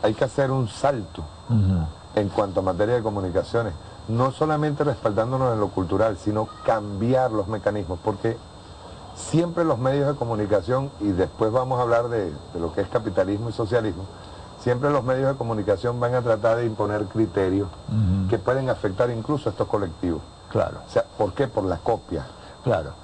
hay que hacer un salto en cuanto a materia de comunicaciones, no solamente respaldándonos en lo cultural, sino cambiar los mecanismos, porque siempre los medios de comunicación, y después vamos a hablar de lo que es capitalismo y socialismo, siempre los medios de comunicación van a tratar de imponer criterios que pueden afectar incluso a estos colectivos. Claro. O sea, ¿por qué? Por la copia. Claro.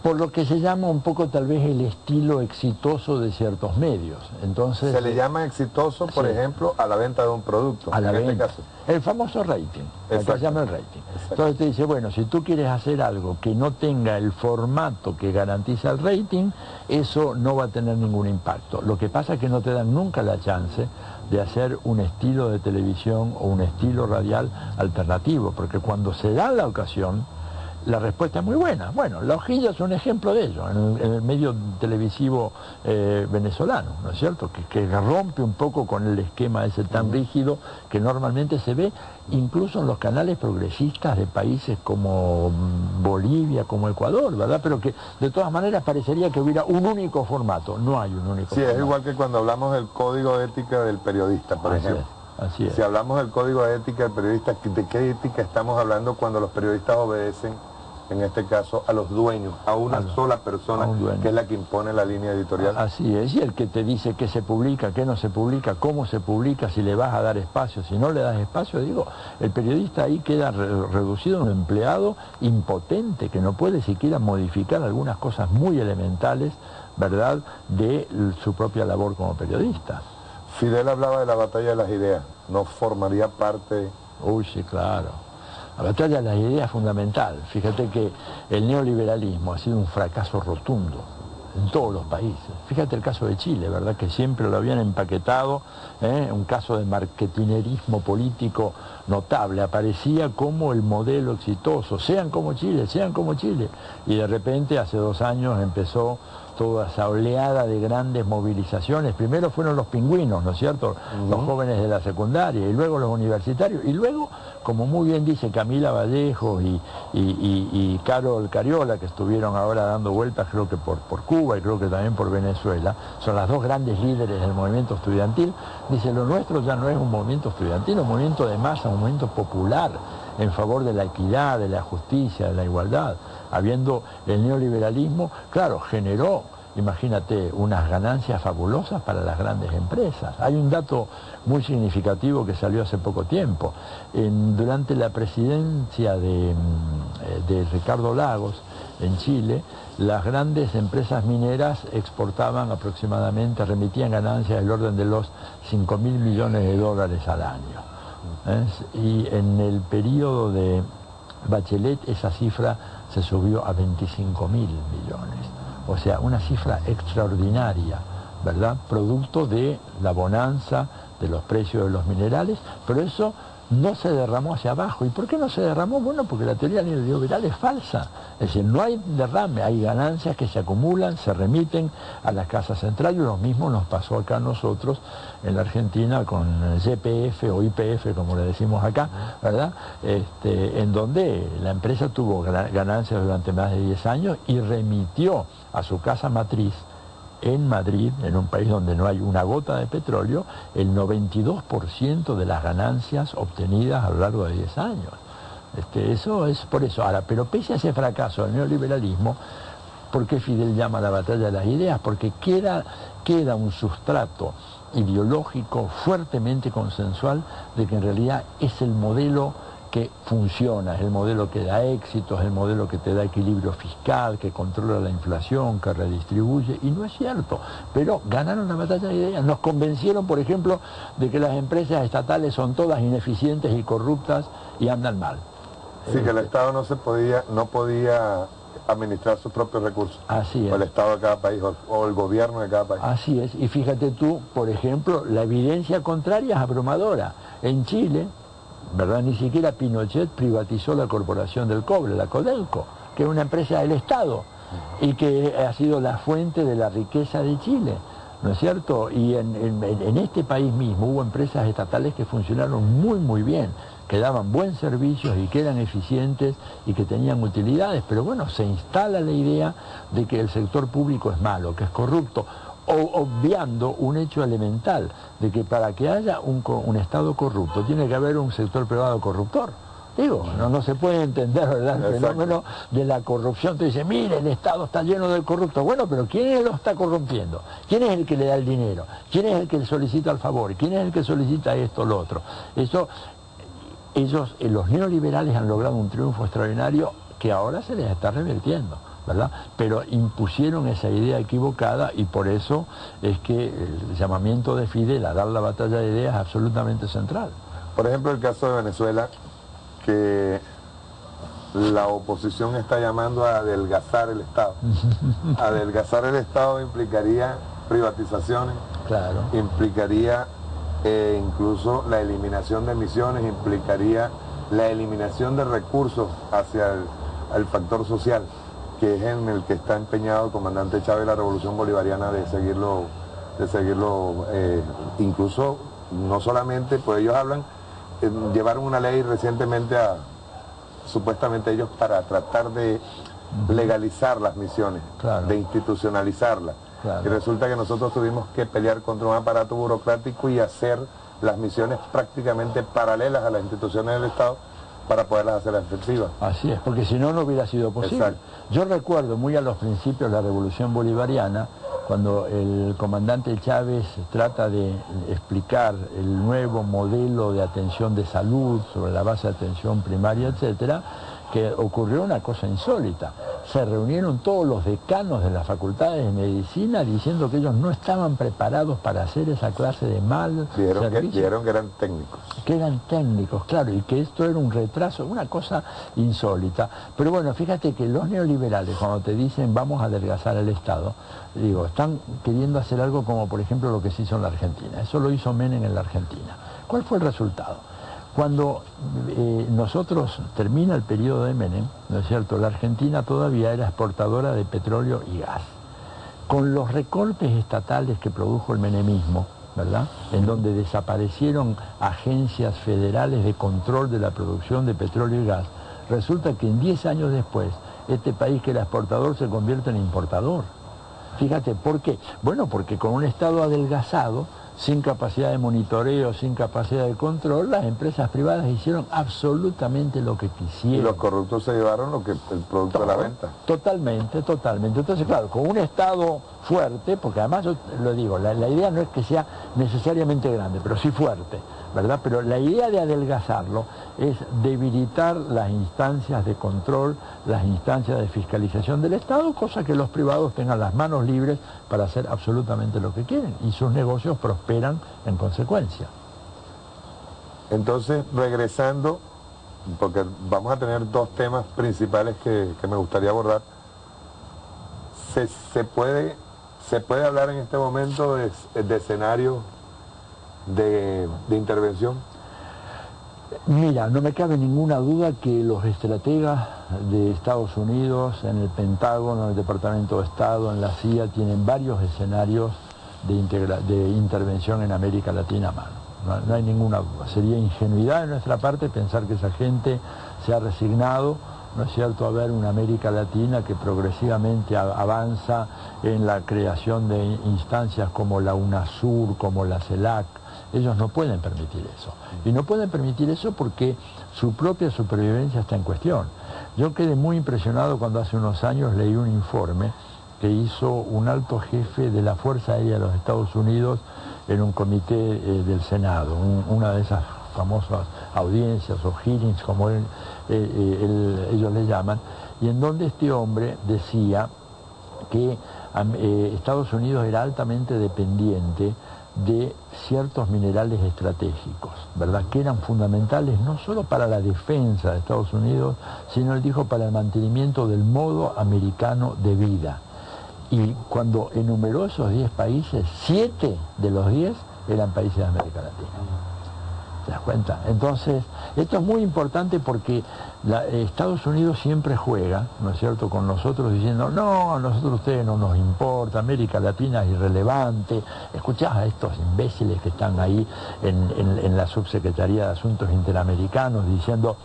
Por lo que se llama un poco tal vez el estilo exitoso de ciertos medios. Entonces se le llama exitoso, por ejemplo, a la venta de un producto. A la venta. Este caso. El famoso rating. Acá se llama el rating. Entonces te dice, bueno, si tú quieres hacer algo que no tenga el formato que garantiza el rating, eso no va a tener ningún impacto. Lo que pasa es que no te dan nunca la chance de hacer un estilo de televisión o un estilo radial alternativo, porque cuando se da la ocasión, la respuesta es muy buena. Bueno, La Hojilla es un ejemplo de ello, en el medio televisivo venezolano, ¿no es cierto? Que rompe un poco con el esquema ese tan rígido que normalmente se ve incluso en los canales progresistas de países como Bolivia, como Ecuador, ¿verdad? Pero que de todas maneras parecería que hubiera un único formato. No hay un único formato. Sí, es igual que cuando hablamos del código de ética del periodista, por ejemplo. Así es. Si hablamos del código de ética del periodista, ¿de qué ética estamos hablando cuando los periodistas obedecen, en este caso, a los dueños, a una sola persona que es la que impone la línea editorial? Así es, y el que te dice qué se publica, qué no se publica, cómo se publica, si le vas a dar espacio, si no le das espacio, digo, el periodista ahí queda reducido a un empleado impotente que no puede siquiera modificar algunas cosas muy elementales, ¿verdad?, de su propia labor como periodista. Fidel hablaba de la batalla de las ideas, ¿no formaría parte? Uy, sí, claro. La batalla de las ideas es fundamental. Fíjate que el neoliberalismo ha sido un fracaso rotundo en todos los países. Fíjate el caso de Chile, ¿verdad?, que siempre lo habían empaquetado, un caso de marketinerismo político notable. Aparecía como el modelo exitoso, sean como Chile, sean como Chile. Y de repente, hace 2 años, empezó toda esa oleada de grandes movilizaciones. Primero fueron los pingüinos, ¿no es cierto?, los jóvenes de la secundaria, y luego los universitarios, y luego, como muy bien dice Camila Vallejo y Carol Cariola, que estuvieron ahora dando vueltas, creo que por Cuba y creo que también por Venezuela, son las 2 grandes líderes del movimiento estudiantil. Dice, lo nuestro ya no es un movimiento estudiantil, un movimiento de masa, un movimiento popular, en favor de la equidad, de la justicia, de la igualdad. Habiendo el neoliberalismo, claro, generó, imagínate, unas ganancias fabulosas para las grandes empresas. Hay un dato muy significativo que salió hace poco tiempo. Durante la presidencia de Ricardo Lagos en Chile, las grandes empresas mineras exportaban aproximadamente, remitían ganancias del orden de los 5.000 millones de dólares al año. Y en el periodo de Bachelet esa cifra se subió a 25.000 millones. O sea, una cifra extraordinaria, ¿verdad? Producto de la bonanza de los precios de los minerales, pero eso no se derramó hacia abajo. ¿Y por qué no se derramó? Bueno, porque la teoría neoliberal es falsa. Es decir, no hay derrame, hay ganancias que se acumulan, se remiten a las casas centrales. Lo mismo nos pasó acá a nosotros en la Argentina con YPF o YPF, como le decimos acá, ¿verdad? En donde la empresa tuvo ganancias durante más de 10 años y remitió a su casa matriz en Madrid, en un país donde no hay una gota de petróleo, el 92% de las ganancias obtenidas a lo largo de 10 años. Eso es por eso. Ahora, pero pese a ese fracaso del neoliberalismo, ¿por qué Fidel llama la batalla de las ideas? Porque queda un sustrato ideológico fuertemente consensual de que en realidad es el modelo que funciona, es el modelo que da éxito, es el modelo que te da equilibrio fiscal, que controla la inflación, que redistribuye, y no es cierto, pero ganaron la batalla de ideas. Nos convencieron, por ejemplo, de que las empresas estatales son todas ineficientes y corruptas y andan mal. Sí, que el Estado no podía administrar sus propios recursos. Así es. O el Estado de cada país, o el gobierno de cada país. Así es, y fíjate tú, por ejemplo, la evidencia contraria es abrumadora. En Chile, ¿verdad?, ni siquiera Pinochet privatizó la Corporación del Cobre, la Codelco, que es una empresa del Estado y que ha sido la fuente de la riqueza de Chile, ¿no es cierto? Y en este país mismo hubo empresas estatales que funcionaron muy muy bien, que daban buen servicio y que eran eficientes y que tenían utilidades, pero bueno, se instala la idea de que el sector público es malo, que es corrupto. obviando un hecho elemental, de que para que haya un Estado corrupto tiene que haber un sector privado corruptor. Digo, no se puede entender, ¿verdad?, el fenómeno de la corrupción. Tú dices, mire, el Estado está lleno de corruptos. Bueno, pero ¿quién lo está corrompiendo? ¿Quién es el que le da el dinero? ¿Quién es el que le solicita el favor? ¿Quién es el que solicita esto o lo otro? Eso, los neoliberales han logrado un triunfo extraordinario que ahora se les está revirtiendo, ¿verdad? Pero impusieron esa idea equivocada y por eso es que el llamamiento de Fidel a dar la batalla de ideas es absolutamente central. Por ejemplo, el caso de Venezuela, que la oposición está llamando a adelgazar el Estado. Adelgazar el Estado implicaría privatizaciones, claro, implicaría incluso la eliminación de emisiones, implicaría la eliminación de recursos hacia el factor social, que es en el que está empeñado el comandante Chávez y la revolución bolivariana de seguirlo, incluso no solamente, pues ellos hablan, llevaron una ley recientemente supuestamente ellos para tratar de legalizar las misiones, claro, de institucionalizarlas. Claro. Y resulta que nosotros tuvimos que pelear contra un aparato burocrático y hacer las misiones prácticamente paralelas a las instituciones del Estado para poderlas hacer efectivas. Así es, porque si no, no hubiera sido posible. Exacto. Yo recuerdo muy a los principios de la Revolución Bolivariana, cuando el comandante Chávez trata de explicar el nuevo modelo de atención de salud sobre la base de atención primaria, etcétera, que ocurrió una cosa insólita. Se reunieron todos los decanos de las facultades de medicina diciendo que ellos no estaban preparados para hacer esa clase de mal servicio. Dijeron que eran técnicos. Que eran técnicos, claro, y que esto era un retraso, una cosa insólita. Pero bueno, fíjate que los neoliberales, cuando te dicen vamos a adelgazar el Estado, digo, están queriendo hacer algo como, por ejemplo, lo que se hizo en la Argentina. Eso lo hizo Menem en la Argentina. ¿Cuál fue el resultado? Cuando nosotros termina el periodo de Menem, ¿no es cierto?, la Argentina todavía era exportadora de petróleo y gas. Con los recortes estatales que produjo el menemismo, ¿verdad?, en donde desaparecieron agencias federales de control de la producción de petróleo y gas, resulta que en 10 años después, este país que era exportador se convierte en importador. Fíjate, ¿por qué? Bueno, porque con un Estado adelgazado, sin capacidad de monitoreo, sin capacidad de control, las empresas privadas hicieron absolutamente lo que quisieron. Y los corruptos se llevaron el producto de la venta. Totalmente, totalmente. Entonces, claro, con un Estado fuerte, porque además yo lo digo, la idea no es que sea necesariamente grande, pero sí fuerte, ¿verdad? Pero la idea de adelgazarlo es debilitar las instancias de control, las instancias de fiscalización del Estado, cosa que los privados tengan las manos libres para hacer absolutamente lo que quieren y sus negocios prosperan en consecuencia. Entonces, regresando, porque vamos a tener dos temas principales que me gustaría abordar. ¿Se puede hablar en este momento de escenarios de intervención? Mira, no me cabe ninguna duda que los estrategas de Estados Unidos, en el Pentágono, en el Departamento de Estado, en la CIA, tienen varios escenarios de intervención en América Latina a mano. No hay ninguna duda. Sería ingenuidad de nuestra parte pensar que esa gente se ha resignado, ¿no es cierto?, a ver una América Latina que progresivamente avanza en la creación de instancias como la UNASUR, como la CELAC. Ellos no pueden permitir eso. Y no pueden permitir eso porque su propia supervivencia está en cuestión. Yo quedé muy impresionado cuando hace unos años leí un informe que hizo un alto jefe de la Fuerza Aérea de los Estados Unidos en un comité del Senado, una de esas famosas audiencias o hearings, como ellos le llaman, y en donde este hombre decía que Estados Unidos era altamente dependiente de ciertos minerales estratégicos, ¿verdad?, que eran fundamentales no solo para la defensa de Estados Unidos, sino, él dijo, para el mantenimiento del modo americano de vida. Y cuando enumeró esos 10 países, 7 de los 10 eran países de América Latina. ¿Te das cuenta? Entonces, esto es muy importante porque Estados Unidos siempre juega, ¿no es cierto?, con nosotros diciendo, no, a nosotros ustedes no nos importa, América Latina es irrelevante. Escuchás a estos imbéciles que están ahí en la Subsecretaría de Asuntos Interamericanos diciendo,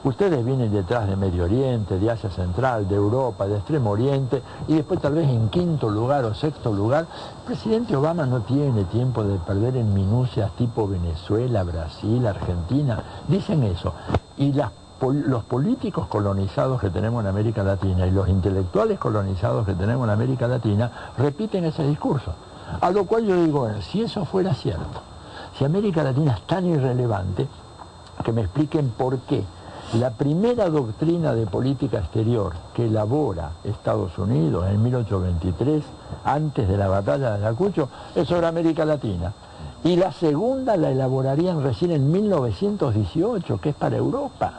ustedes vienen detrás de Medio Oriente, de Asia Central, de Europa, de Extremo Oriente, y después tal vez en quinto lugar o sexto lugar, el presidente Obama no tiene tiempo de perder en minucias tipo Venezuela, Brasil, Argentina, dicen eso. Y los políticos colonizados que tenemos en América Latina y los intelectuales colonizados que tenemos en América Latina repiten ese discurso. A lo cual yo digo, bueno, si eso fuera cierto, si América Latina es tan irrelevante, que me expliquen por qué la primera doctrina de política exterior que elabora Estados Unidos en 1823, antes de la batalla de Ayacucho, es sobre América Latina. Y la segunda la elaborarían recién en 1918, que es para Europa.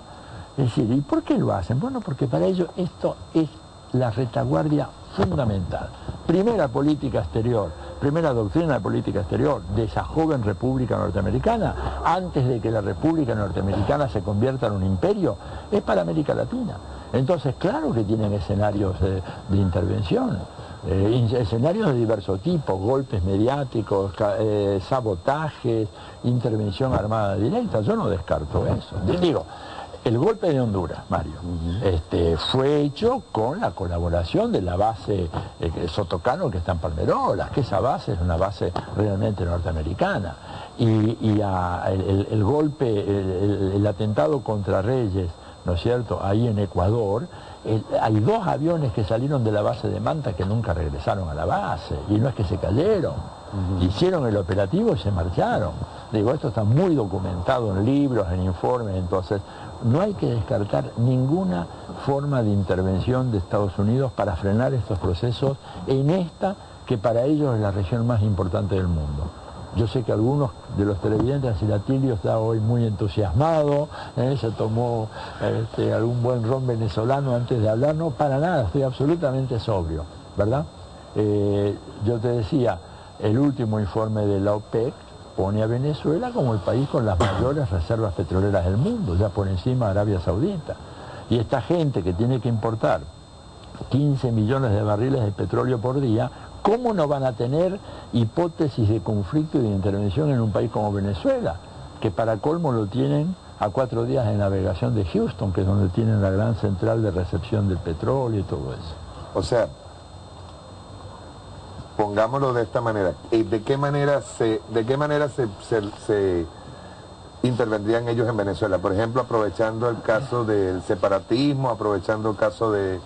Es decir, ¿y por qué lo hacen? Bueno, porque para ellos esto es la retaguardia fundamental. Primera política exterior, primera doctrina de política exterior de esa joven república norteamericana, antes de que la república norteamericana se convierta en un imperio, es para América Latina. Entonces, claro que tienen escenarios de intervención, escenarios de diverso tipo, golpes mediáticos, sabotajes, intervención armada directa. Yo no descarto eso. Digo, el golpe de Honduras, Mario, fue hecho con la colaboración de la base Sotocano que está en Palmerolas, que esa base es una base realmente norteamericana. Y el golpe, el atentado contra Reyes, ¿no es cierto?, ahí en Ecuador, hay dos aviones que salieron de la base de Manta que nunca regresaron a la base, y no es que se cayeron, hicieron el operativo y se marcharon. Digo, esto está muy documentado en libros, en informes, entonces no hay que descartar ninguna forma de intervención de Estados Unidos para frenar estos procesos en esta que para ellos es la región más importante del mundo. Yo sé que algunos de los televidentes, Atilio está hoy muy entusiasmado, se tomó algún buen ron venezolano antes de hablar, no, para nada, estoy absolutamente sobrio, ¿verdad? Yo te decía, el último informe de la OPEC pone a Venezuela como el país con las mayores reservas petroleras del mundo, ya por encima de Arabia Saudita. Y esta gente que tiene que importar 15 millones de barriles de petróleo por día, ¿cómo no van a tener hipótesis de conflicto y de intervención en un país como Venezuela? Que para colmo lo tienen a 4 días de navegación de Houston, que es donde tienen la gran central de recepción del petróleo y todo eso. O sea, pongámoslo de esta manera, ¿de qué manera se intervendrían ellos en Venezuela? Por ejemplo, aprovechando el caso del separatismo, aprovechando el caso de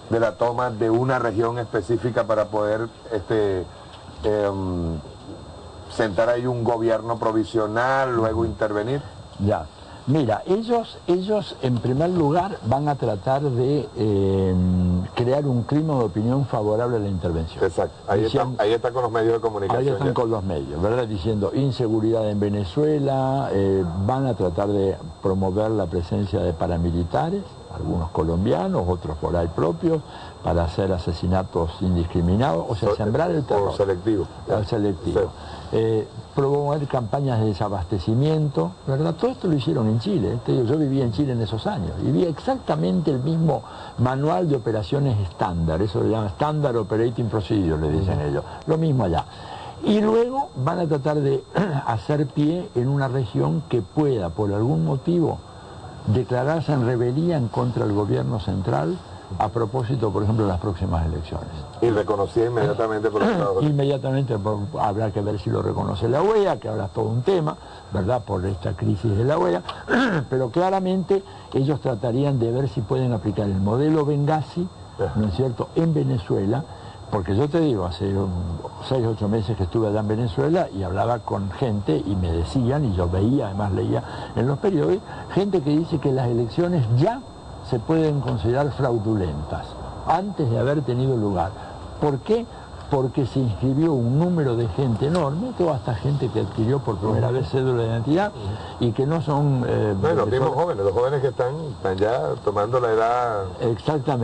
la toma de una región específica para poder sentar ahí un gobierno provisional, luego intervenir. Ya. Mira, ellos en primer lugar van a tratar de crear un clima de opinión favorable a la intervención. Exacto, ahí está con los medios de comunicación. Ahí están con los medios, ¿verdad? Diciendo inseguridad en Venezuela, van a tratar de promover la presencia de paramilitares, algunos colombianos, otros por ahí propios, para hacer asesinatos indiscriminados, o sea, sembrar el terror. O selectivo. Selectivo. Sí. Promover campañas de desabastecimiento, ¿verdad? Todo esto lo hicieron en Chile. Yo viví en Chile en esos años y vi exactamente el mismo manual de operaciones estándar, eso se llama Standard Operating Procedure, le dicen ellos, lo mismo allá. Y luego van a tratar de hacer pie en una región que pueda, por algún motivo, declararse en rebelía en contra del gobierno central a propósito, por ejemplo, de las próximas elecciones. Y reconocida inmediatamente por los Estados Unidos. Inmediatamente, habrá que ver si lo reconoce la OEA, que ahora es todo un tema, ¿verdad?, por esta crisis de la OEA, pero claramente ellos tratarían de ver si pueden aplicar el modelo Benghazi, ¿no es cierto?, en Venezuela, porque yo te digo, hace 6 o 8 meses que estuve allá en Venezuela y hablaba con gente y me decían, y yo veía, además leía en los periódicos, gente que dice que las elecciones ya se pueden considerar fraudulentas, antes de haber tenido lugar. ¿Por qué? Porque se inscribió un número de gente enorme, toda esta gente que adquirió por primera vez cédula de identidad y que no son... los mismos jóvenes, los jóvenes que están ya tomando la edad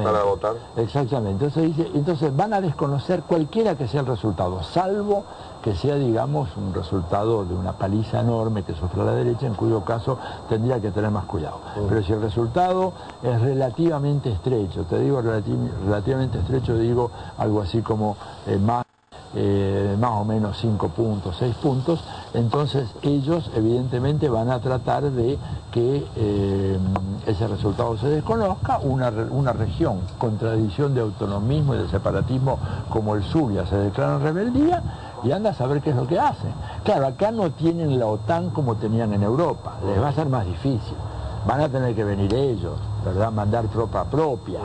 para votar. Exactamente. Entonces van a desconocer cualquiera que sea el resultado, salvo que sea, digamos, un resultado de una paliza enorme que sufre la derecha, en cuyo caso tendría que tener más cuidado. Pero si el resultado es relativamente estrecho, te digo relativamente estrecho, digo algo así como más o menos 5 puntos, 6 puntos, entonces ellos evidentemente van a tratar de que ese resultado se desconozca. Una región con tradición de autonomismo y de separatismo como el Zulia se declara en rebeldía y anda a saber qué es lo que hacen. Claro, acá no tienen la OTAN como tenían en Europa, les va a ser más difícil. Van a tener que venir ellos, ¿verdad? Mandar tropa propia.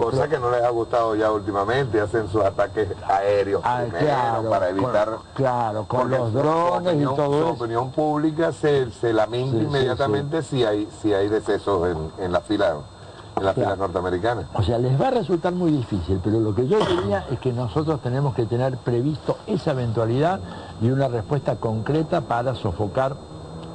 Cosa que no les ha gustado ya últimamente, hacen sus ataques aéreos primero, claro, para evitar... con los drones y todo eso. Su opinión pública se lamenta inmediatamente si hay decesos en las filas norteamericanas. O sea, les va a resultar muy difícil, pero lo que yo diría es que nosotros tenemos que tener previsto esa eventualidad y una respuesta concreta para sofocar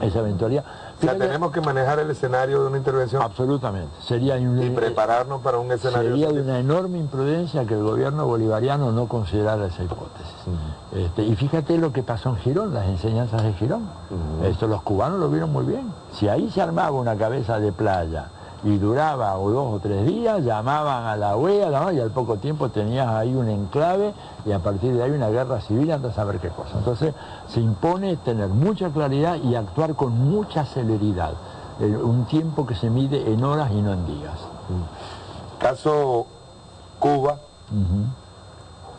esa eventualidad. O sea, tenemos que manejar el escenario de una intervención. Absolutamente. Y prepararnos para un escenario. Sería de una enorme imprudencia que el gobierno bolivariano no considerara esa hipótesis. Y fíjate lo que pasó en Girón, las enseñanzas de Girón. Los cubanos lo vieron muy bien. Si ahí se armaba una cabeza de playa y duraba 2 o 3 días, llamaban a la OEA, y al poco tiempo tenías ahí un enclave y a partir de ahí una guerra civil, andas a saber qué cosa. Entonces se impone tener mucha claridad y actuar con mucha celeridad, un tiempo que se mide en horas y no en días. Caso Cuba,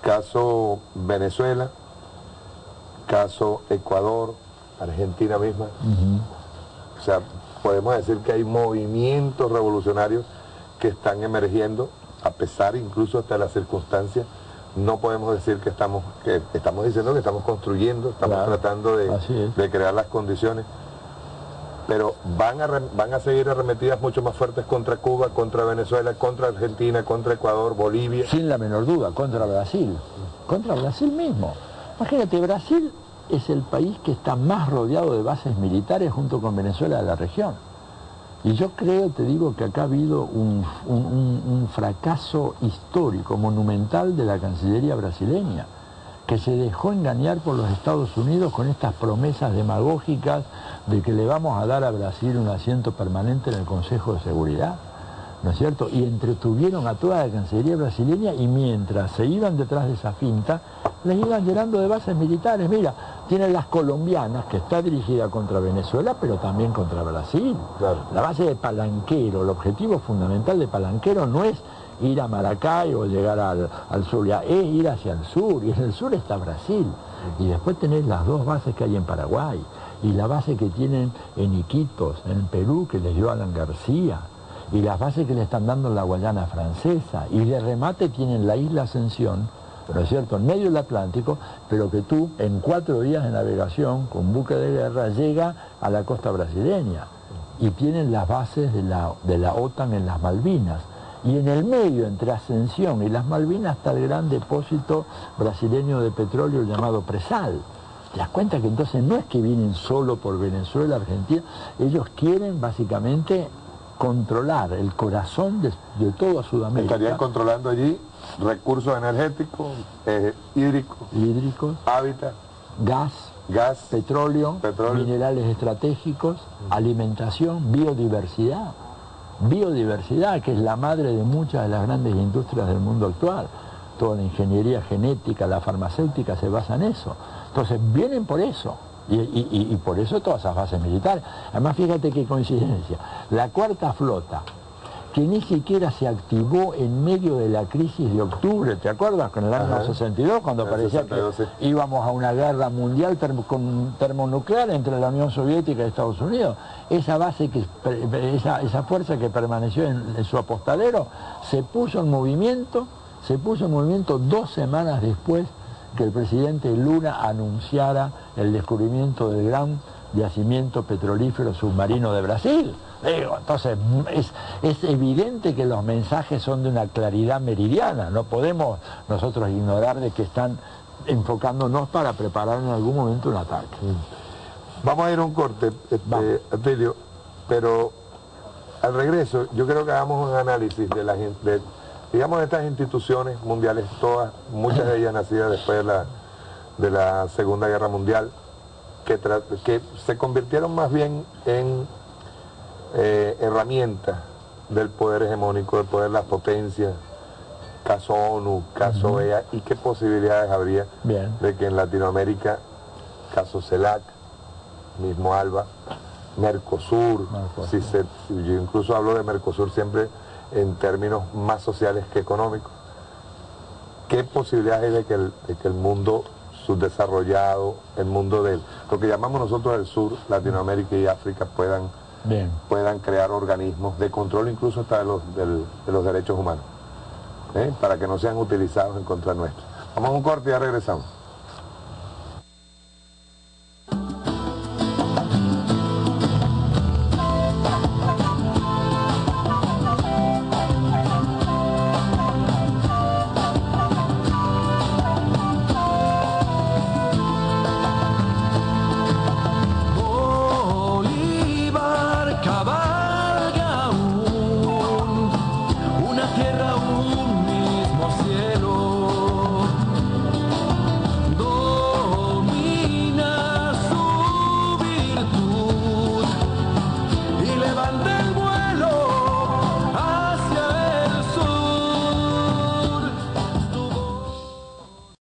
caso Venezuela, caso Ecuador, Argentina misma. O sea, podemos decir que hay movimientos revolucionarios que están emergiendo, a pesar incluso hasta de las circunstancias. No podemos decir que estamos diciendo que estamos construyendo, estamos tratando de crear las condiciones, pero van a seguir arremetidas mucho más fuertes contra Cuba, contra Venezuela, contra Argentina, contra Ecuador, Bolivia. Sin la menor duda, contra Brasil mismo. Imagínate, Brasil es el país que está más rodeado de bases militares junto con Venezuela de la región. Y yo creo, te digo, que acá ha habido un fracaso histórico, monumental de la Cancillería brasileña, que se dejó engañar por los Estados Unidos con estas promesas demagógicas de que le vamos a dar a Brasil un asiento permanente en el Consejo de Seguridad, ¿no es cierto? Y entretuvieron a toda la Cancillería brasileña y mientras se iban detrás de esa finta, les iban llenando de bases militares. Mira, tienen las colombianas, que está dirigida contra Venezuela, pero también contra Brasil. Claro. La base de Palanquero, el objetivo fundamental de Palanquero no es ir a Maracay o llegar al Zulia, es ir hacia el sur, y en el sur está Brasil. Y después tenés las 2 bases que hay en Paraguay, y la base que tienen en Iquitos, en Perú, que les dio Alan García, y las bases que le están dando en la Guayana Francesa, y de remate tienen la isla Ascensión, ¿no es cierto?, en medio del Atlántico, pero que tú en 4 días de navegación con buque de guerra llega a la costa brasileña, y tienen las bases de la OTAN en las Malvinas, y en el medio entre Ascensión y las Malvinas está el gran depósito brasileño de petróleo llamado Presal. ¿Te das cuenta que entonces no es que vienen solo por Venezuela, Argentina? Ellos quieren básicamente controlar el corazón de toda Sudamérica. Estarían controlando allí recursos energéticos, hídricos, hábitat, gas, petróleo, minerales estratégicos, alimentación, biodiversidad, que es la madre de muchas de las grandes industrias del mundo actual. Toda la ingeniería genética, la farmacéutica se basa en eso. Entonces vienen por eso. Y por eso todas esas bases militares. Además, fíjate qué coincidencia. La 4ª flota, que ni siquiera se activó en medio de la crisis de octubre, ¿te acuerdas? Con el año 62, cuando parecía que íbamos a una guerra mundial termonuclear entre la Unión Soviética y Estados Unidos. Esa base, esa fuerza que permaneció en su apostadero, se puso en movimiento 2 semanas después que el presidente Lula anunciara el descubrimiento del gran yacimiento petrolífero submarino de Brasil. Entonces es evidente que los mensajes son de una claridad meridiana. No podemos nosotros ignorar de que están enfocándonos para preparar en algún momento un ataque. Vamos a ir a un corte, Atilio, pero al regreso yo creo que hagamos un análisis de estas instituciones mundiales, muchas de ellas nacidas después de la Segunda Guerra Mundial, que se convirtieron más bien en herramientas del poder hegemónico, del poder de las potencias, caso ONU, caso OEA, y qué posibilidades habría de que en Latinoamérica, caso CELAC, mismo ALBA, Mercosur, si yo incluso hablo de Mercosur siempre en términos más sociales que económicos, qué posibilidades hay de que el mundo subdesarrollado, el mundo de lo que llamamos nosotros el sur, Latinoamérica y África, puedan crear organismos de control incluso hasta de los derechos humanos, para que no sean utilizados en contra nuestra. Vamos a un corte y ya regresamos.